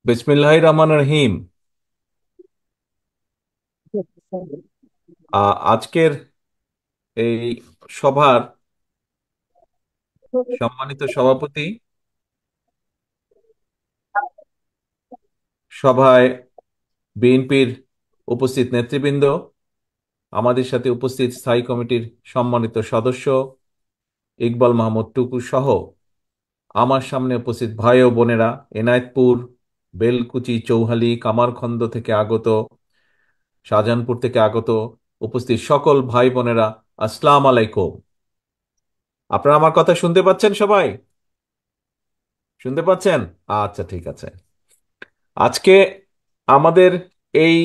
বিসমিল্লাহির রহমানির রহিম। আজকের এই সভার সম্মানিত সভাপতি, সভায় বিএনপির উপস্থিত নেতৃবৃন্দ, আমাদের সাথে উপস্থিত স্থায়ী কমিটির সম্মানিত সদস্য ইকবাল মাহমুদ টুকু সহ আমার সামনে উপস্থিত ভাই ও বোনেরা, এনায়েতপুর, বেলকুচি, চৌহালি, কামারখন্দ থেকে আগত, শাহজাহানপুর থেকে আগত উপস্থিত সকল ভাই বোনেরা, আসসালাম আলাইকুম। আপনারা আমার কথা শুনতে পাচ্ছেন? সবাই শুনতে পাচ্ছেন? আচ্ছা, ঠিক আছে। আজকে আমাদের এই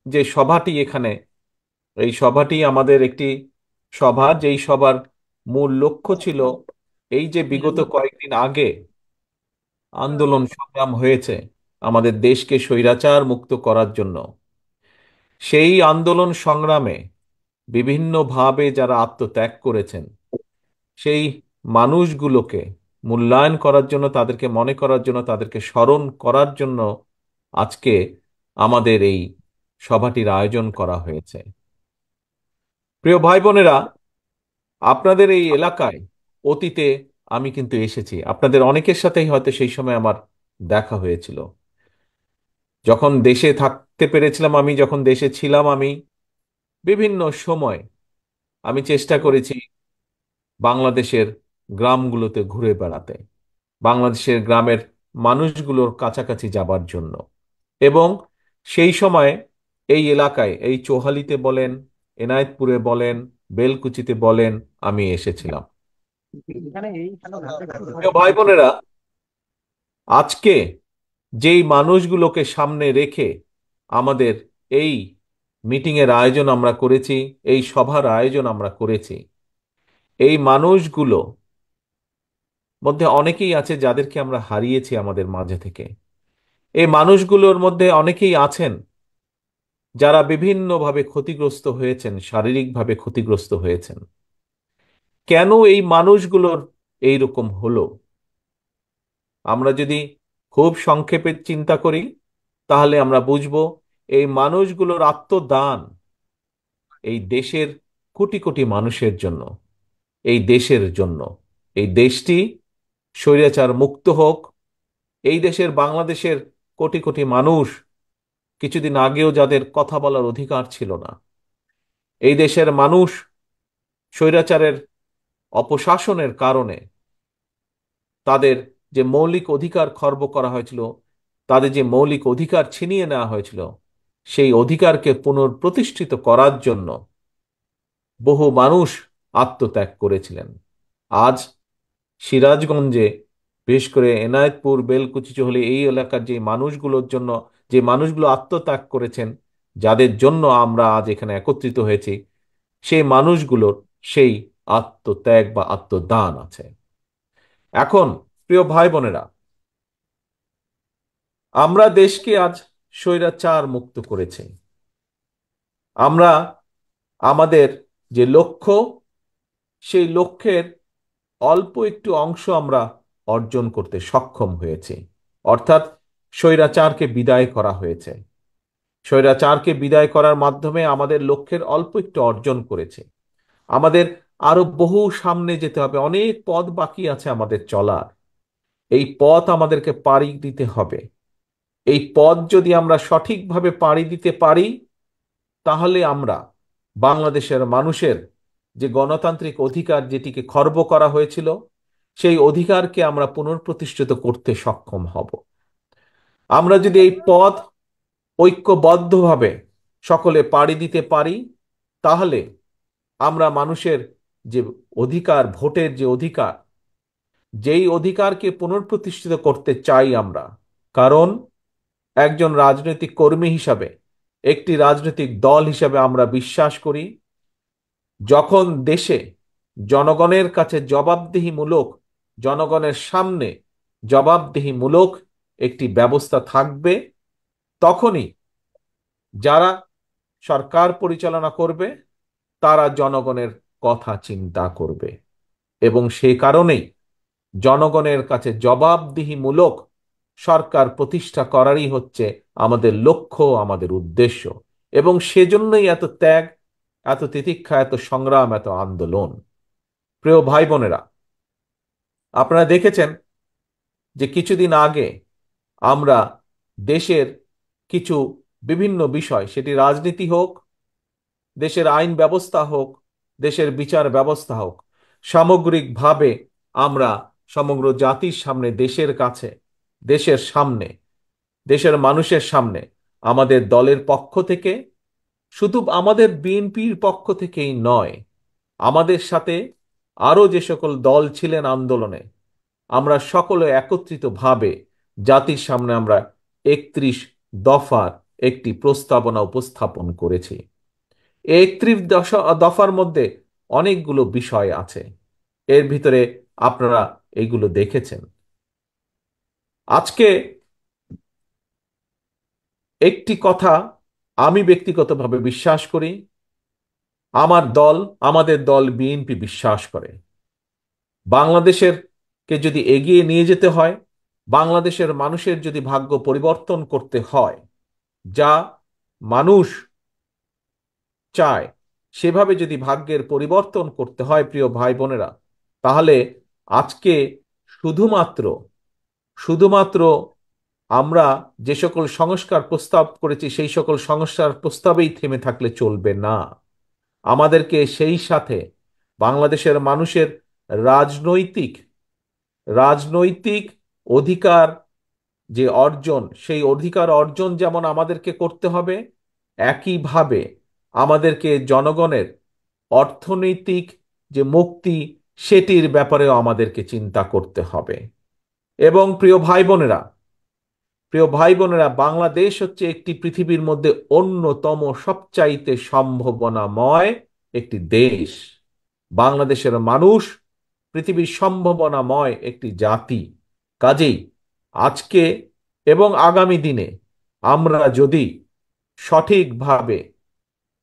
যে সভাটি এখানে, এই সভাটি আমাদের একটি সভা, যেই সভার মূল লক্ষ্য ছিল এই যে বিগত কয়েকদিন আগে আন্দোলন সংগ্রাম হয়েছে আমাদের দেশকে স্বৈরাচার মুক্ত করার জন্য। সেই আন্দোলন সংগ্রামে বিভিন্নভাবে যারা আত্মত্যাগ করেছেন সেই মানুষগুলোকে মূল্যায়ন করার জন্য, তাদেরকে মনে করার জন্য, তাদেরকে স্মরণ করার জন্য আজকে আমাদের এই সভাটির আয়োজন করা হয়েছে। প্রিয় ভাই বোনেরা, আপনাদের এই এলাকায় অতীতে আমি কিন্তু এসেছি, আপনাদের অনেকের সাথেই হয়তো সেই সময় আমার দেখা হয়েছিল। যখন দেশে থাকতে পেরেছিলাম, আমি যখন দেশে ছিলাম, আমি বিভিন্ন সময় আমি চেষ্টা করেছি বাংলাদেশের গ্রামগুলোতে ঘুরে বেড়াতে, বাংলাদেশের গ্রামের মানুষগুলোর কাছাকাছি যাবার জন্য। এবং সেই সময় এই এলাকায়, এই চৌহালিতে বলেন, এনায়েতপুরে বলেন, বেলকুচিতে বলেন, আমি এসেছিলাম। প্রিয় ভাই বোনেরা, আজকে যেই মানুষগুলোকে সামনে রেখে আমাদের এই মিটিং এর আয়োজন আমরা করেছি, এই সভার আয়োজন আমরা করেছি, এই মানুষগুলো মধ্যে অনেকেই আছে যাদেরকে আমরা হারিয়েছি আমাদের মাঝে থেকে। এই মানুষগুলোর মধ্যে অনেকেই আছেন যারা বিভিন্নভাবে ক্ষতিগ্রস্ত হয়েছেন, শারীরিকভাবে ক্ষতিগ্রস্ত হয়েছেন। কেন এই মানুষগুলোর এই রকম হলো? আমরা যদি খুব সংক্ষেপে চিন্তা করি তাহলে আমরা বুঝব এই মানুষগুলোর আত্মদান এই দেশের কোটি কোটি মানুষের জন্য, এই দেশের জন্য। এই দেশটি স্বৈরাচার মুক্ত হোক। এই দেশের, বাংলাদেশের কোটি কোটি মানুষ কিছুদিন আগেও যাদের কথা বলার অধিকার ছিল না, এই দেশের মানুষ স্বৈরাচারের অপশাসনের কারণে তাদের যে মৌলিক অধিকার খর্ব করা হয়েছিল, তাদের যে মৌলিক অধিকার ছিনিয়ে নেওয়া হয়েছিল, সেই অধিকারকে পুনঃপ্রতিষ্ঠিত করার জন্য বহু মানুষ আত্মত্যাগ করেছিলেন। আজ সিরাজগঞ্জে, বিশেষ করে এনায়েতপুর, বেলকুচি, চৌহলি এই এলাকার যে মানুষগুলোর জন্য, যে মানুষগুলো আত্মত্যাগ করেছেন, যাদের জন্য আমরা আজ এখানে একত্রিত হয়েছি, সেই মানুষগুলোর সেই আত্মত্যাগ বা আত্মদান আছে। এখন প্রিয় ভাই বোনেরা, আমরা দেশকে আজ স্বৈরাচার মুক্ত করেছি। আমরা আমাদের যে লক্ষ্য, সেই লক্ষ্যের অল্প একটু অংশ আমরা অর্জন করতে সক্ষম হয়েছি। অর্থাৎ স্বৈরাচারকে বিদায় করা হয়েছে। স্বৈরাচারকে বিদায় করার মাধ্যমে আমাদের লক্ষ্যের অল্প একটু অর্জন করেছে। আমাদের আরো বহু সামনে যেতে হবে, অনেক পথ বাকি আছে আমাদের চলার। এই পথ আমাদেরকে পাড়ি দিতে হবে। এই পথ যদি আমরা সঠিকভাবে পাড়ি দিতে পারি, তাহলে আমরা বাংলাদেশের মানুষের যে গণতান্ত্রিক অধিকার, যেটিকে খর্ব করা হয়েছিল, সেই অধিকারকে আমরা পুনঃপ্রতিষ্ঠিত করতে সক্ষম হব। আমরা যদি এই পথ ঐক্যবদ্ধভাবে সকলে পাড়ি দিতে পারি, তাহলে আমরা মানুষের যে অধিকার, ভোটের যে অধিকার, যেই অধিকারকে পুনঃপ্রতিষ্ঠিত করতে চাই আমরা। কারণ একজন রাজনৈতিক কর্মী হিসাবে, একটি রাজনৈতিক দল হিসাবে আমরা বিশ্বাস করি, যখন দেশে জনগণের কাছে জবাবদিহিমূলক, জনগণের সামনে জবাবদিহিমূলক একটি ব্যবস্থা থাকবে, তখনই যারা সরকার পরিচালনা করবে তারা জনগণের কথা চিন্তা করবে। এবং সেই কারণেই জনগণের কাছে জবাবদিহিমূলক সরকার প্রতিষ্ঠা করারই হচ্ছে আমাদের লক্ষ্য, আমাদের উদ্দেশ্য। এবং সেজন্যই এত ত্যাগ, এত তিতিক্ষা, এত সংগ্রাম, এত আন্দোলন। প্রিয় ভাই বোনেরা, আপনারা দেখেছেন যে কিছুদিন আগে আমরা দেশের কিছু বিভিন্ন বিষয়, সেটি রাজনীতি হোক, দেশের আইন ব্যবস্থা হোক, দেশের বিচার ব্যবস্থা হোক, সামগ্রিকভাবে আমরা সমগ্র জাতির সামনে, দেশের কাছে, দেশের সামনে, দেশের মানুষের সামনে আমাদের দলের পক্ষ থেকে, শুধু আমাদের বিএনপির পক্ষ থেকেই নয়, আমাদের সাথে আরো যে সকল দল ছিলেন আন্দোলনে, আমরা সকলে একত্রিতভাবে জাতির সামনে আমরা 31 দফার একটি প্রস্তাবনা উপস্থাপন করেছি। এই 31 দফার মধ্যে অনেকগুলো বিষয় আছে। এর ভিতরে আপনারা এইগুলো দেখেছেন। আজকে একটি কথা আমি ব্যক্তিগতভাবে বিশ্বাস করি, আমার দল, আমাদের দল বিএনপি বিশ্বাস করে, বাংলাদেশের কে যদি এগিয়ে নিয়ে যেতে হয়, বাংলাদেশের মানুষের যদি ভাগ্য পরিবর্তন করতে হয়, যা মানুষ চায় সেভাবে যদি ভাগ্যের পরিবর্তন করতে হয়, প্রিয় ভাই বোনেরা, তাহলে আজকে শুধুমাত্র শুধুমাত্র আমরা যে সকল সংস্কার প্রস্তাব করেছি সেই সকল সংস্কার প্রস্তাবেই থেমে থাকলে চলবে না। আমাদেরকে সেই সাথে বাংলাদেশের মানুষের রাজনৈতিক রাজনৈতিক অধিকার যে অর্জন, সেই অধিকার অর্জন যেমন আমাদেরকে করতে হবে, একইভাবে আমাদেরকে জনগণের অর্থনৈতিক যে মুক্তি, সেটির ব্যাপারেও আমাদেরকে চিন্তা করতে হবে। এবং প্রিয় ভাই বোনেরা, বাংলাদেশ হচ্ছে একটি পৃথিবীর মধ্যে অন্যতম সবচাইতে সম্ভাবনাময় একটি দেশ। বাংলাদেশের মানুষ পৃথিবীর সম্ভাবনাময় একটি জাতি। কাজেই আজকে এবং আগামী দিনে আমরা যদি সঠিকভাবে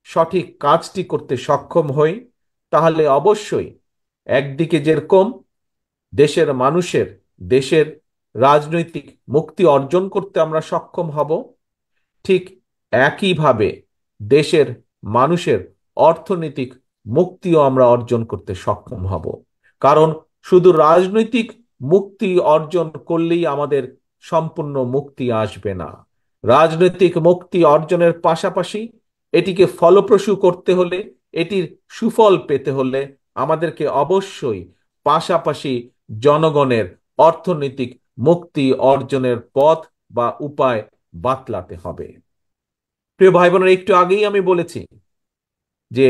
সঠিক কাজটি করতে সক্ষম হই, তাহলে অবশ্যই একদিকে যেরকম দেশের মানুষের, দেশের রাজনৈতিক মুক্তি অর্জন করতে আমরা সক্ষম হব, ঠিক একইভাবে দেশের মানুষের অর্থনৈতিক মুক্তিও আমরা অর্জন করতে সক্ষম হব। কারণ শুধু রাজনৈতিক মুক্তি অর্জন করলেই আমাদের সম্পূর্ণ মুক্তি আসবে না। রাজনৈতিক মুক্তি অর্জনের পাশাপাশি এটিকে ফলপ্রসূ করতে হলে, এটির সুফল পেতে হলে আমাদেরকে অবশ্যই পাশাপাশি জনগণের অর্থনৈতিক মুক্তি অর্জনের পথ বা উপায় বাতলাতে হবে। প্রিয় ভাই বোনেরা, একটু আগেই আমি বলেছি যে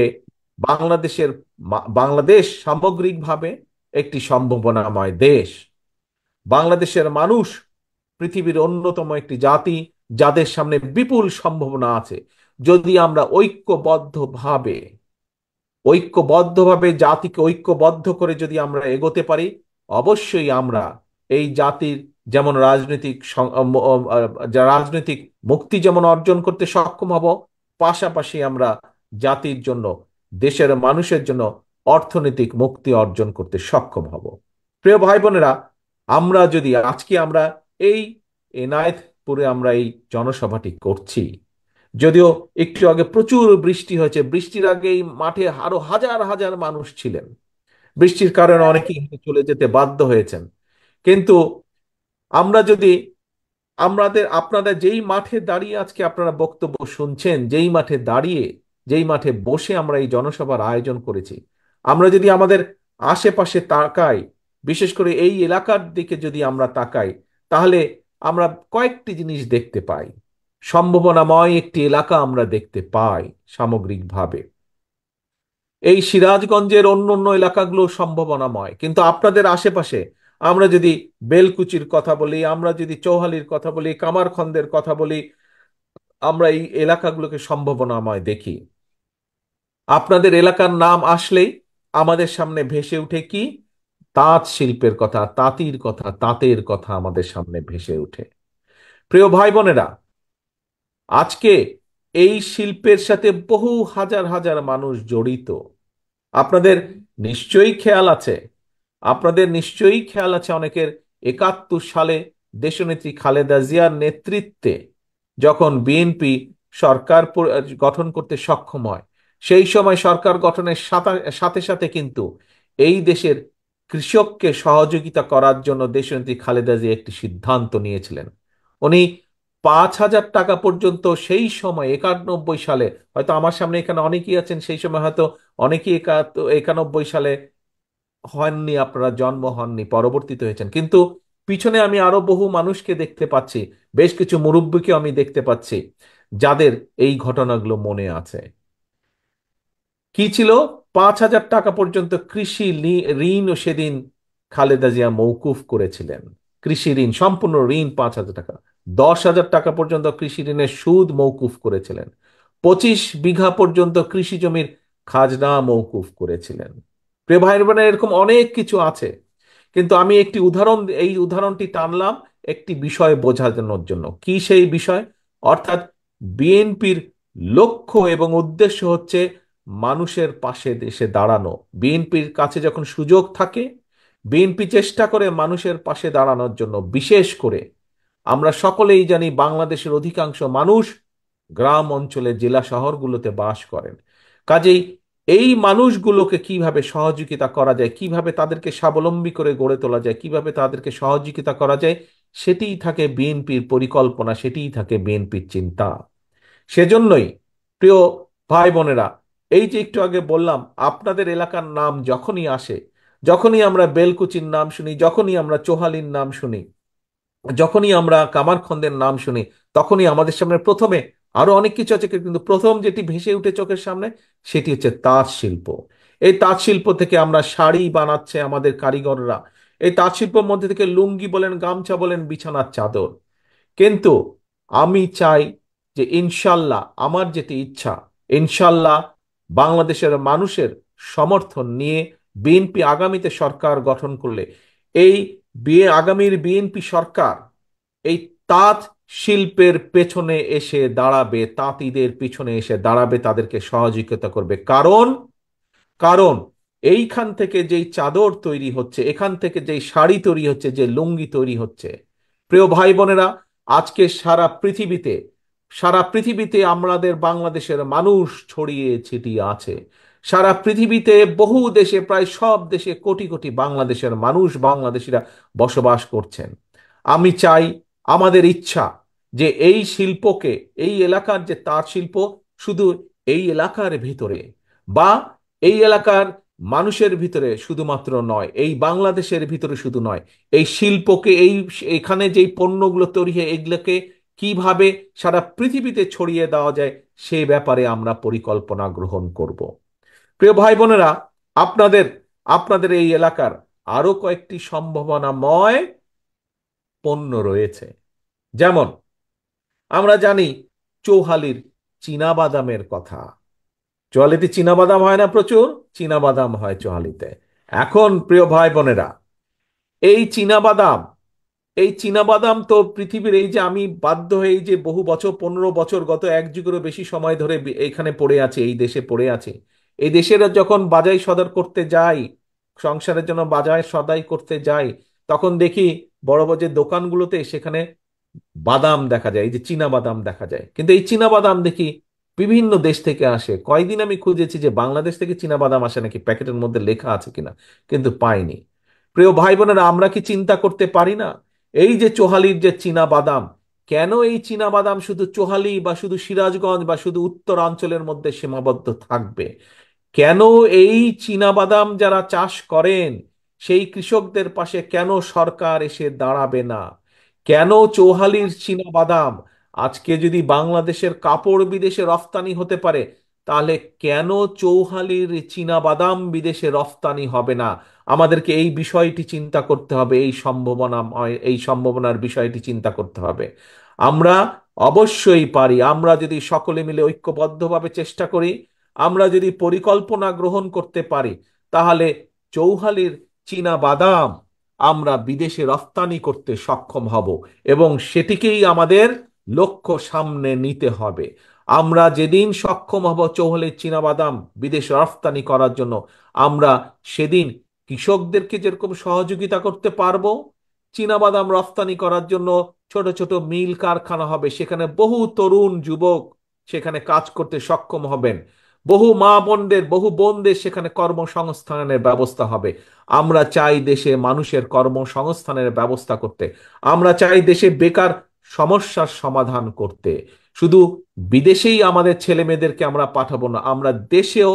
বাংলাদেশ সামগ্রিকভাবে একটি সম্ভাবনাময় দেশ। বাংলাদেশের মানুষ পৃথিবীর অন্যতম একটি জাতি, যাদের সামনে বিপুল সম্ভাবনা আছে। যদি আমরা ঐক্যবদ্ধভাবে জাতিকে ঐক্যবদ্ধ করে যদি আমরা এগোতে পারি, অবশ্যই আমরা এই জাতির যেমন রাজনৈতিক মুক্তি যেমন অর্জন করতে সক্ষম হব, পাশাপাশি আমরা জাতির জন্য, দেশের মানুষের জন্য অর্থনৈতিক মুক্তি অর্জন করতে সক্ষম হব। প্রিয় ভাই বোনেরা, আজকে আমরা এই এনায়েতপুরে আমরা এই জনসভাটি করছি, যদিও একটু আগে প্রচুর বৃষ্টি হয়েছে, বৃষ্টির আগে এই মাঠে আরো হাজার হাজার মানুষ ছিলেন, বৃষ্টির কারণে অনেকেই হেঁটে চলে যেতে বাধ্য হয়েছেন। কিন্তু আমরা যদি আপনাদের যেই মাঠে দাঁড়িয়ে আজকে আপনারা বক্তব্য শুনছেন, যেই মাঠে বসে আমরা এই জনসভার আয়োজন করেছি, আমরা যদি আমাদের আশেপাশে তাকাই, বিশেষ করে এই এলাকার দিকে যদি আমরা তাকাই, তাহলে আমরা কয়েকটি জিনিস দেখতে পাই। সম্ভাবনাময় একটি এলাকা আমরা দেখতে পাই সামগ্রিকভাবে। এই সিরাজগঞ্জের অন্য অন্য এলাকাগুলো সম্ভাবনাময়, কিন্তু আপনাদের আশেপাশে আমরা যদি বেলকুচির কথা বলি, আমরা যদি চৌহালির কথা বলি, কামারখন্দের কথা বলি, আমরা এই এলাকাগুলোকে সম্ভাবনাময় দেখি। আপনাদের এলাকার নাম আসলেই আমাদের সামনে ভেসে উঠে কি? তাঁত শিল্পের কথা, তাঁতির কথা, তাঁতের কথা আমাদের সামনে ভেসে উঠে। প্রিয় ভাই বোনেরা, আজকে এই শিল্পের সাথে বহু হাজার হাজার মানুষ জড়িত। আপনাদের নিশ্চয়ই খেয়াল আছে আপনাদের নিশ্চয়ই খেয়াল আছে অনেকের, 71 সালে দেশনেত্রী খালেদা জিয়ার নেতৃত্বে যখন বিএনপি সরকার গঠন করতে সক্ষম হয়, সেই সময় সরকার গঠনের সাথে সাথে কিন্তু এই দেশের কৃষককে সহযোগিতা করার জন্য দেশনেত্রী খালেদা জিয়া একটি সিদ্ধান্ত নিয়েছিলেন। উনি 5,000 টাকা পর্যন্ত সেই সময় 91 সালে, হয়তো আমার সামনে এখানে অনেকেই আছেন সেই সময় হয়তো অনেকেই 91 সালে হননি, আপনারা জন্ম হননি, পরবর্তীতে হয়েছেন, কিন্তু পিছনে আমি আরো বহু মানুষকে দেখতে পাচ্ছি, বেশ কিছু মুরব্বীকে আমি দেখতে পাচ্ছি যাদের এই ঘটনাগুলো মনে আছে। কি ছিল? 5,000 টাকা পর্যন্ত কৃষি ঋণও সেদিন খালেদা জিয়া মৌকুফ করেছিলেন। কৃষি ঋণ, সম্পূর্ণ ঋণ 5,000 টাকা। 10,000 টাকা পর্যন্ত কৃষি ঋণের সুদ মৌকুফ করেছিলেন। 25 বিঘা পর্যন্ত কৃষি জমির খাজনা মৌকুফ করেছিলেন। প্রিয় ভাই বোনেরা, এরকম অনেক কিছু আছে, কিন্তু আমি একটি উদাহরণ, এই উদাহরণটি টানলাম একটি বিষয় বোঝানোর জন্য। কি সেই বিষয়? অর্থাৎ বিএনপির লক্ষ্য এবং উদ্দেশ্য হচ্ছে মানুষের পাশে দেশে দাঁড়ানো। বিএনপির কাছে যখন সুযোগ থাকে, বিএনপি চেষ্টা করে মানুষের পাশে দাঁড়ানোর জন্য। বিশেষ করে আমরা সকলেই জানি বাংলাদেশের অধিকাংশ মানুষ গ্রাম অঞ্চলে, জেলা শহরগুলোতে বাস করেন। কাজেই এই মানুষগুলোকে কিভাবে সহযোগিতা করা যায়, কিভাবে তাদেরকে স্বাবলম্বী করে গড়ে তোলা যায়, কিভাবে তাদেরকে সহযোগিতা করা যায়, সেটিই থাকে বিএনপির পরিকল্পনা, সেটিই থাকে বিএনপির চিন্তা। সেজন্যই প্রিয় ভাই বোনেরা, এই যে একটু আগে বললাম, আপনাদের এলাকার নাম যখনই আসে, যখনই আমরা বেলকুচির নাম শুনি, যখনই আমরা চোহালির নাম শুনি, যখনই আমরা কামারখন্দের নাম শুনি, তখনই আমাদের সামনে প্রথমে, আরো অনেক কিছু আছে কিন্তু প্রথম যেটি ভেসে উঠে চোখের সামনে সেটি হচ্ছে তাঁত শিল্প। এই তাঁত শিল্প থেকে আমরা শাড়ি বানাচ্ছে আমাদের কারিগররা। এই তাঁত শিল্পের মধ্যে থেকে লুঙ্গি বলেন, গামছা বলেন, বিছানার চাদর। কিন্তু আমি চাই যে ইনশাল্লাহ, আমার যেটি ইচ্ছা, ইনশাল্লাহ বাংলাদেশের মানুষের সমর্থন নিয়ে বিএনপি আগামীতে সরকার গঠন করলে, এই আগামীর বিএনপি সরকার এই তাঁত শিল্পের পেছনে এসে দাঁড়াবে, তাঁতিদের পিছনে এসে দাঁড়াবে, তাদেরকে সহযোগিতা করবে। কারণ কারণ এইখান থেকে যেই চাদর তৈরি হচ্ছে, এখান থেকে যেই শাড়ি তৈরি হচ্ছে, যে লুঙ্গি তৈরি হচ্ছে, প্রিয় ভাই বোনেরা, আজকে সারা পৃথিবীতে আমাদের বাংলাদেশের মানুষ ছড়িয়ে ছিটিয়ে আছে। সারা পৃথিবীতে বহু দেশে, প্রায় সব দেশে কোটি কোটি বাংলাদেশের মানুষ, বাংলাদেশিরা বসবাস করছেন। আমি চাই, আমাদের ইচ্ছা যে এই শিল্পকে, এই এলাকার যে তাঁত শিল্প, শুধু এই এলাকার ভিতরে বা এই এলাকার মানুষের ভিতরে শুধুমাত্র নয়, এই বাংলাদেশের ভিতরে শুধু নয়, এই শিল্পকে, এখানে যেই পণ্যগুলো তৈরি হয় এগুলোকে কিভাবে সারা পৃথিবীতে ছড়িয়ে দেওয়া যায়, সেই ব্যাপারে আমরা পরিকল্পনা গ্রহণ করব। প্রিয় ভাই বোনেরা, আপনাদের আপনাদের এই এলাকার আরো কয়েকটি সম্ভাবনাময় পণ্য রয়েছে। যেমন আমরা জানি চৌহালির চীনা বাদামের কথা। চুয়ালিতে চীনা বাদাম হয় না প্রচুর? চীনা বাদাম হয় চুয়ালিতে। এখন প্রিয় ভাই বোনেরা, এই চীনা বাদাম এই চীনা বাদাম তো পৃথিবীর, এই যে আমি বাধ্য হয়ে, এই যে বহু বছর, 15 বছর, গত এক যুগেরও বেশি সময় ধরে এখানে পড়ে আছে, এই দেশে পড়ে আছে। এই দেশের যখন বাজাই সদাই করতে যাই, সংসারের জন্য বাজার সদাই করতে যাই, তখন দেখি বড় বড় যে দোকানগুলোতে সেখানে বাদাম দেখা যায়, এই যে চীনা বাদাম দেখা যায়। কিন্তু এই চীনা বাদাম দেখি বিভিন্ন দেশ থেকে আসে। কয়দিন আমি খুঁজেছি যে বাংলাদেশ থেকে চীনা বাদাম আসে নাকি, প্যাকেটের মধ্যে লেখা আছে কিনা, কিন্তু পাইনি। প্রিয় ভাই বোনেরা, আমরা কি চিন্তা করতে পারি না, এই যে চোহালির যে চীনা বাদাম, কেন এই চীনা বাদাম শুধু চোহালি বা শুধু সিরাজগঞ্জ বা শুধু উত্তরাঞ্চলের মধ্যে সীমাবদ্ধ থাকবে? কেন এই চীনা বাদাম যারা চাষ করেন, সেই কৃষকদের পাশে কেন সরকার এসে দাঁড়াবে না? কেন চৌহালির চীনা বাদাম, আজকে যদি বাংলাদেশের কাপড় বিদেশে রফতানি হতে পারে, তাহলে কেন চৌহালির চীনা বাদাম বিদেশে রফতানি হবে না? আমাদেরকে এই বিষয়টি চিন্তা করতে হবে, এই সম্ভাবনার বিষয়টি চিন্তা করতে হবে। আমরা অবশ্যই পারি, আমরা যদি সকলে মিলে ঐক্যবদ্ধভাবে চেষ্টা করি, আমরা যদি পরিকল্পনা গ্রহণ করতে পারি, তাহলে চৌহালির চীনা বাদাম আমরা বিদেশে রফতানি করতে সক্ষম হব, এবং সেটিকেই আমাদের লক্ষ্য সামনে নিতে হবে। আমরা যেদিন সক্ষম হব চৌহালির চীনা বাদাম বিদেশে রফতানি করার জন্য, আমরা সেদিন কৃষকদেরকে যেরকম সহযোগিতা করতে পারবো, চীনাবাদাম রফতানি করার জন্য ছোট ছোট মিল কারখানা হবে, সেখানে বহু তরুণ যুবক সেখানে কাজ করতে সক্ষম হবেন, বহু মা বোনদের বহু বোনদের সেখানে কর্মসংস্থানের ব্যবস্থা হবে। আমরা চাই দেশে মানুষের কর্মসংস্থানের ব্যবস্থা করতে, আমরা চাই দেশে বেকার সমস্যার সমাধান করতে। শুধু বিদেশেই আমাদের ছেলে মেয়েদেরকে আমরা পাঠাবো না, আমরা দেশেও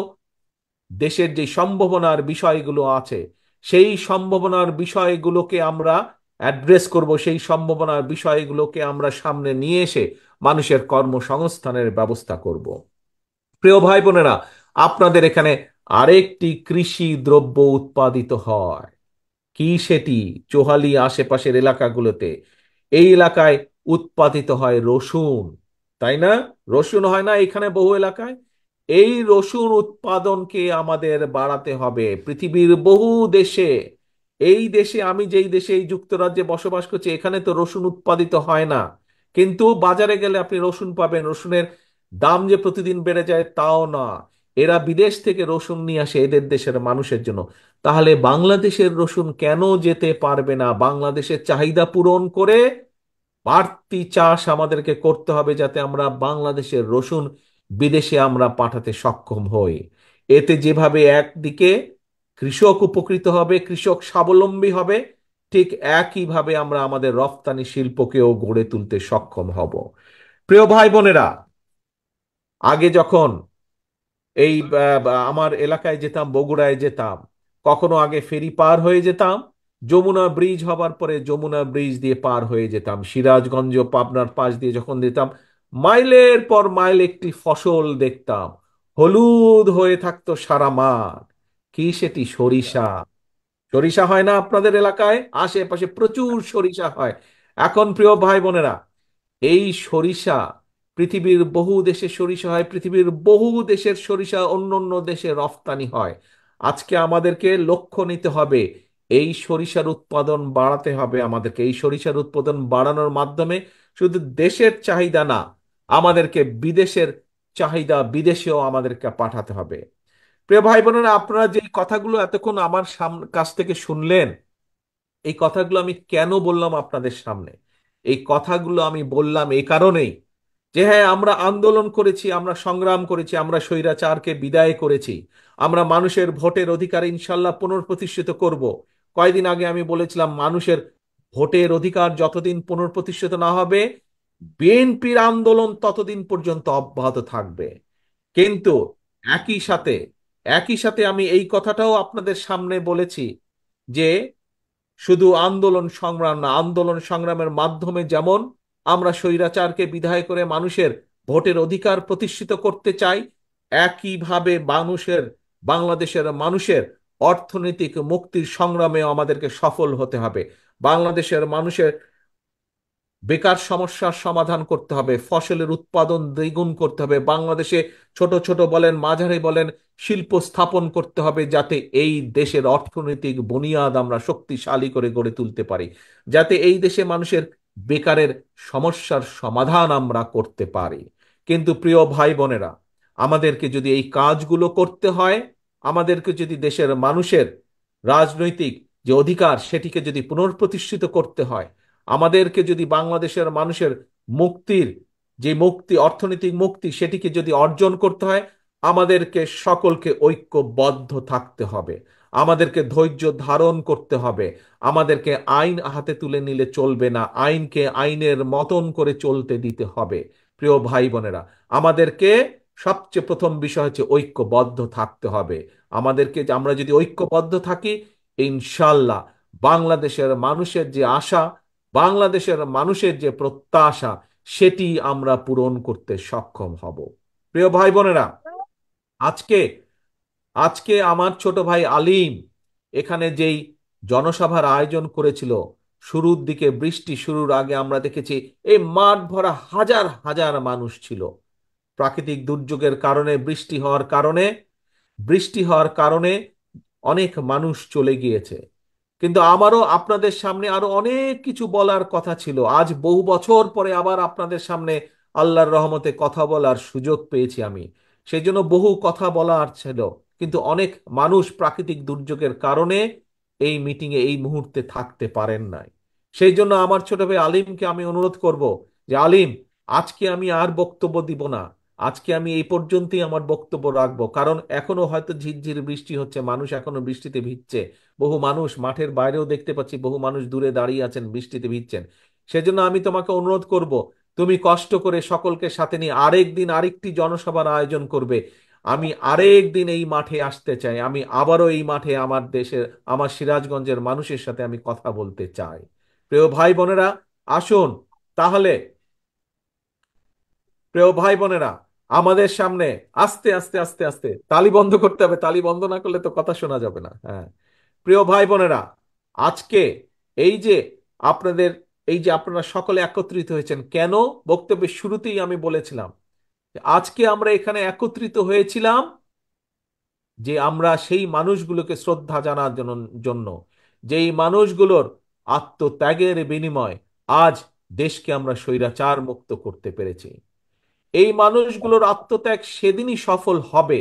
দেশের যে সম্ভাবনার বিষয়গুলো আছে সেই সম্ভাবনার বিষয়গুলোকে আমরা অ্যাড্রেস করব, সেই সম্ভাবনার বিষয়গুলোকে আমরা সামনে নিয়ে এসে মানুষের কর্মসংস্থানের ব্যবস্থা করব। প্রিয় ভাই বোনেরা, আপনাদের এখানে আরেকটি কৃষি দ্রব্য উৎপাদিত হয়। কি সেটি? চোহালি আশেপাশের এলাকাগুলোতে, এই এলাকায় উৎপাদিত হয় রসুন, তাই না? রসুন হয় না এখানে বহু এলাকায়? এই রসুন উৎপাদনকে আমাদের বাড়াতে হবে পৃথিবীর বহু দেশে। এই দেশে, আমি যেই দেশে এই যুক্তরাজ্যে বসবাস করছি, এখানে তো রসুন উৎপাদিত হয় না, কিন্তু বাজারে গেলে আপনি রসুন পাবেন। রসুনের দাম যে প্রতিদিন বেড়ে যায় তাও না, এরা বিদেশ থেকে রসুন নিয়ে আসে এদের দেশের মানুষের জন্য। তাহলে বাংলাদেশের রসুন কেন যেতে পারবে না? বাংলাদেশের চাহিদা পূরণ করে বাড়তি চাষ আমাদেরকে করতে হবে, যাতে আমরা বাংলাদেশের রসুন বিদেশে আমরা পাঠাতে সক্ষম হই। এতে যেভাবে একদিকে কৃষক উপকৃত হবে, কৃষক স্বাবলম্বী হবে, ঠিক একইভাবে আমরা আমাদের রফতানি শিল্পকেও গড়ে তুলতে সক্ষম হব। প্রিয় ভাই বোনেরা, আগে যখন এই আমার এলাকায় যেতাম, বগুড়ায় যেতাম, কখনো আগে ফেরি পার হয়ে যেতাম, যমুনা ব্রিজ হবার পরে যমুনা ব্রিজ দিয়ে পার হয়ে যেতাম, সিরাজগঞ্জ পাবনার পাশ দিয়ে যখন যেতাম, মাইলের পর মাইল একটি ফসল দেখতাম, হলুদ হয়ে থাকতো সারা মাঠ। কি সেটি? সরিষা। সরিষা হয় না আপনাদের এলাকায়? আশেপাশে প্রচুর সরিষা হয়। এখন প্রিয় ভাই বোনেরা, এই সরিষা, পৃথিবীর বহু দেশে সরিষা হয়, পৃথিবীর বহু দেশের সরিষা অন্য অন্য দেশে রফতানি হয়। আজকে আমাদেরকে লক্ষ্য নিতে হবে, এই সরিষার উৎপাদন বাড়াতে হবে আমাদেরকে। এই সরিষার উৎপাদন বাড়ানোর মাধ্যমে শুধু দেশের চাহিদা না, আমাদেরকে বিদেশের চাহিদা বিদেশেও আমাদেরকে পাঠাতে হবে। প্রিয় ভাই বোনেরা, আপনারা যে কথাগুলো এতক্ষণ আমার কাছ থেকে শুনলেন, এই কথাগুলো আমি কেন বললাম আপনাদের সামনে? এই কথাগুলো আমি বললাম এই কারণেই যে হ্যাঁ, আমরা আন্দোলন করেছি, আমরা সংগ্রাম করেছি, আমরা স্বৈরাচারকে বিদায় করেছি, আমরা মানুষের ভোটের অধিকার ইনশাল্লাহ পুনঃপ্রতিষ্ঠিত করব। কয়েকদিন আগে আমি বলেছিলাম, মানুষের ভোটের অধিকার যতদিন পুনঃপ্রতিষ্ঠিত না হবে, বিএনপির আন্দোলন ততদিন পর্যন্ত অব্যাহত থাকবে। কিন্তু একই সাথে একই সাথে আমি এই কথাটাও আপনাদের সামনে বলেছি যে শুধু আন্দোলন সংগ্রাম না, আন্দোলন সংগ্রামের মাধ্যমে যেমন আমরা স্বৈরাচারকে বিদায় করে মানুষের ভোটের অধিকার প্রতিষ্ঠিত করতে চাই, একইভাবে বাংলাদেশের মানুষের অর্থনৈতিক মুক্তির সংগ্রামেও আমাদেরকে সফল হতে হবে। বাংলাদেশের মানুষের বেকার সমস্যার সমাধান করতে হবে, ফসলের উৎপাদন দ্বিগুণ করতে হবে, বাংলাদেশে ছোট ছোট বলেন মাঝারি বলেন শিল্প স্থাপন করতে হবে, যাতে এই দেশের অর্থনৈতিক বুনিয়াদ আমরা শক্তিশালী করে গড়ে তুলতে পারি, যাতে এই দেশে মানুষের বেকারের সমস্যার সমাধান আমরা করতে পারি। কিন্তু প্রিয় ভাই বোনেরা, আমাদেরকে যদি এই কাজগুলো করতে হয়, আমাদেরকে যদি দেশের মানুষের রাজনৈতিক যে অধিকার সেটিকে যদি পুনঃপ্রতিষ্ঠিত করতে হয়, আমাদেরকে যদি বাংলাদেশের মানুষের মুক্তির যে মুক্তি, অর্থনৈতিক মুক্তি, সেটিকে যদি অর্জন করতে হয়, আমাদেরকে সকলকে ঐক্যবদ্ধ থাকতে হবে, আমাদেরকে ধৈর্য ধারণ করতে হবে, আমাদেরকে আইন হাতে তুলে নিলে চলবে না, আইনকে আইনের মতন করে চলতে দিতে হবে। প্রিয় ভাই বোনেরা, আমাদেরকে সবচেয়ে প্রথম বিষয় হচ্ছে ঐক্যবদ্ধ থাকতে হবে। আমরা যদি ঐক্যবদ্ধ থাকি, ইনশাল্লাহ বাংলাদেশের মানুষের যে আশা, বাংলাদেশের মানুষের যে প্রত্যাশা, সেটি আমরা পূরণ করতে সক্ষম হব। প্রিয় ভাই বোনেরা, আজকে আজকে আমার ছোট ভাই আলিম এখানে যেই জনসভার আয়োজন করেছিল, শুরুর দিকে বৃষ্টি শুরুর আগে আমরা দেখেছি এই মাঠ ভরা হাজার হাজার মানুষ ছিল। প্রাকৃতিক দুর্যোগের কারণে, বৃষ্টি হওয়ার কারণে অনেক মানুষ চলে গিয়েছে, কিন্তু আমারও আপনাদের সামনে আরো অনেক কিছু বলার কথা ছিল। আজ বহু বছর পরে আবার আপনাদের সামনে আল্লাহর রহমতে কথা বলার সুযোগ পেয়েছি আমি, সেই জন্য বহু কথা বলার ছিল। কিন্তু অনেক মানুষ প্রাকৃতিক দুর্যোগের কারণে এই মিটিংয়ে এই মুহূর্তে থাকতে পারেন নাই। সেই জন্য আমার ছোট ভাই আলিমকে আমি অনুরোধ করব যে আলিম, আজকে আমি আর বক্তব্য দিব না। আজকে আমি এই পর্যন্তই আমার বক্তব্য রাখবো, কারণ এখনো হয়তো ঝিরঝির বৃষ্টি হচ্ছে, মানুষ এখনো বৃষ্টিতে ভিজছে। বহু মানুষ মাঠের বাইরেও দেখতে পাচ্ছি, বহু মানুষ দূরে দাঁড়িয়ে আছেন, বৃষ্টিতে ভিজছেন। সেজন্য আমি তোমাকে অনুরোধ করব, তুমি কষ্ট করে সকলকে সাথে নিয়ে আরেক দিন আরেকটি জনসভার আয়োজন করবে। আমি আরেক দিন এই মাঠে আসতে চাই, আমি আবারও এই মাঠে আমার দেশের, আমার সিরাজগঞ্জের মানুষের সাথে আমি কথা বলতে চাই। প্রিয় ভাই বোনেরা, আসুন তাহলে। প্রিয় ভাই বোনেরা, আমাদের সামনে আস্তে আস্তে আস্তে আস্তে তালি বন্ধ করতে হবে, তালি বন্ধ না করলে তো কথা শোনা যাবে না। হ্যাঁ, প্রিয় ভাই বোনেরা, আজকে এই যে আপনাদের, এই যে আপনারা সকলে একত্রিত হয়েছেন কেন, বক্তব্যের শুরুতেই আমি বলেছিলাম যে আজকে আমরা এখানে একত্রিত হয়েছিলাম যে আমরা সেই মানুষগুলোকে শ্রদ্ধা জানার জন্য, যেই মানুষগুলোর আত্মত্যাগের বিনিময় আজ দেশকে আমরা স্বৈরাচার মুক্ত করতে পেরেছি। এই মানুষগুলোর আত্মত্যাগ সেদিনই সফল হবে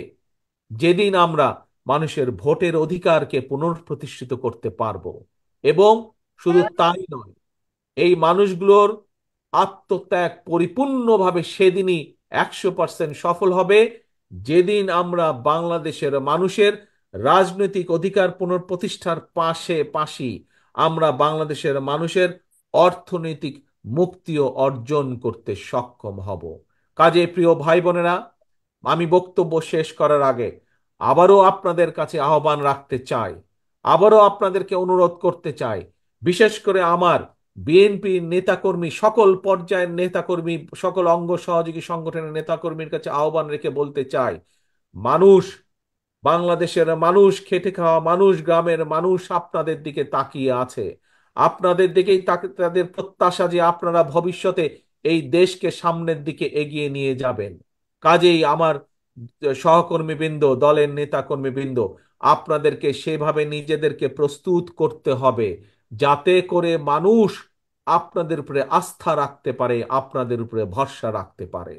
যেদিন আমরা মানুষের ভোটের অধিকারকে পুনঃপ্রতিষ্ঠিত করতে পারবো। এবং শুধু তাই নয়, এই মানুষগুলোর আত্মত্যাগ পরিপূর্ণভাবে সেদিনই 100% সফল হবে যেদিন আমরা বাংলাদেশের মানুষের রাজনৈতিক অধিকার পুনঃপ্রতিষ্ঠার পাশাপাশি আমরা বাংলাদেশের মানুষের অর্থনৈতিক মুক্তিও অর্জন করতে সক্ষম হব। কাজে প্রিয় ভাই বোনেরা, আমি বক্তব্য শেষ করার আগে আবারও আপনাদের কাছে আহ্বান রাখতে চাই, আবারও আপনাদেরকে অনুরোধ করতে চাই, বিশেষ করে আমার বিএনপির নেতাকর্মী, সকল পর্যায়ের নেতাকর্মী, সকল অঙ্গ সহযোগী সংগঠনের নেতাকর্মীর কাছে আহ্বান রেখে বলতে চাই, মানুষ, বাংলাদেশের মানুষ, খেটে খাওয়া মানুষ, গ্রামের মানুষ আপনাদের দিকে তাকিয়ে আছে। আপনাদের দিকেই তাদের প্রত্যাশা যে আপনারা ভবিষ্যতে এই দেশকে সামনের দিকে এগিয়ে নিয়ে যাবেন। কাজেই আমার সহকর্মীবৃন্দ, দলের নেতা কর্মীবৃন্দ, আপনাদেরকে সেভাবে নিজেদেরকে প্রস্তুত করতে হবে যাতে করে মানুষ আপনাদের উপরে আস্থা রাখতে পারে, আপনাদের উপরে ভরসা রাখতে পারে।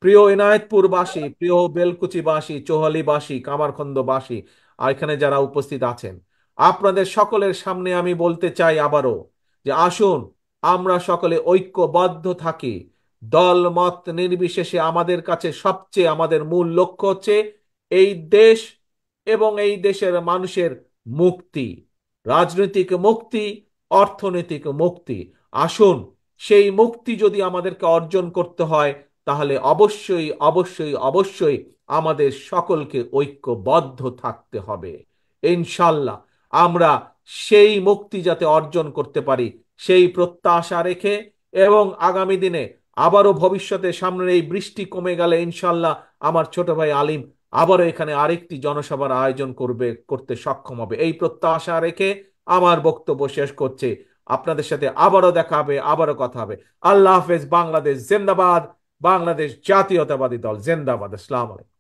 প্রিয় এনায়েতপুরবাসী, প্রিয় বেলকুচিবাসী, চৌহালিবাসী, কামারখন্দবাসী, আর এখানে যারা উপস্থিত আছেন, আপনাদের সকলের সামনে আমি বলতে চাই আবারও যে আসুন আমরা সকলে ঐক্যবদ্ধ থাকি। দল মত নির্বিশেষে আমাদের কাছে সবচেয়ে আমাদের মূল লক্ষ্য হচ্ছে এই দেশ এবং এই দেশের মানুষের মুক্তি, রাজনৈতিক মুক্তি, অর্থনৈতিক মুক্তি। আসুন, সেই মুক্তি যদি আমাদেরকে অর্জন করতে হয় তাহলে অবশ্যই অবশ্যই অবশ্যই আমাদের সকলকে ঐক্যবদ্ধ থাকতে হবে। ইনশাল্লাহ আমরা সেই মুক্তি যাতে অর্জন করতে পারি সেই প্রত্যাশা রেখে, এবং আগামী দিনে আবারও ভবিষ্যতে সামনের এই বৃষ্টি কমে গেলে ইনশাল্লাহ আমার ছোট ভাই আলিম আবারও এখানে আরেকটি জনসভার আয়োজন করতে সক্ষম হবে, এই প্রত্যাশা রেখে আমার বক্তব্য শেষ করছে। আপনাদের সাথে আবারও দেখা হবে, আবারও কথা হবে। আল্লাহ হাফেজ। বাংলাদেশ জিন্দাবাদ। বাংলাদেশ জাতীয়তাবাদী দল জিন্দাবাদ। আসসালামু আলাইকুম।